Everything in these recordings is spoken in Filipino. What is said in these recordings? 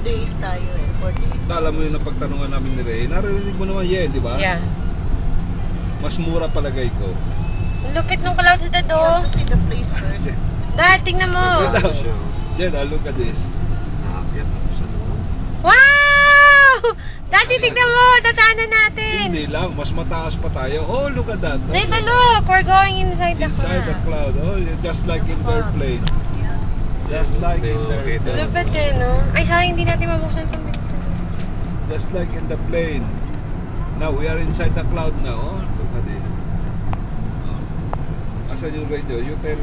days tayo eh. 4 days. Alam mo yung napagtanungan namin ni Ray, narinig mo naman yan, di ba? Yeah. Mas mura palagay ko. Lupit ng clouds dad, You oh. have to see the place first. Dad, tingnan mo. Jen, look at this. Nakakit ako sa loob. Wow! Daddy, tignan mo! Dadaanan natin! Hindi lang, mas mataas pa tayo. Oh, look at that. Dada, look! We're going inside the Inside the cloud. cloud. Oh, just like in their plane. Yeah. Just like in their plane. Lupit eh, no? Ay, sayang hindi natin mabuksan itong bintana. Just like in the plane. Now, we are inside the cloud now. Oh, look at this. Oh. Asan yung radio? You tell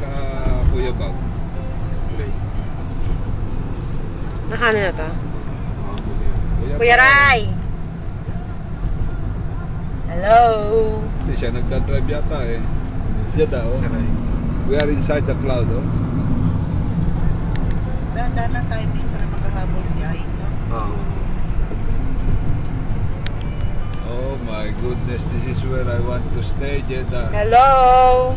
Kuya Bang. Nakano na to? Kuya Kuya Bang. Ray! Hello! Hindi siya nagdadrive yata eh. Diyan daw. We are inside the cloud. Oh. Dahan-dahan lang tayo din para makahabol si Ain, no? Oh my goodness, this is where I want to stay, Jeddah. Hello!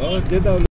Oh, Jeddah.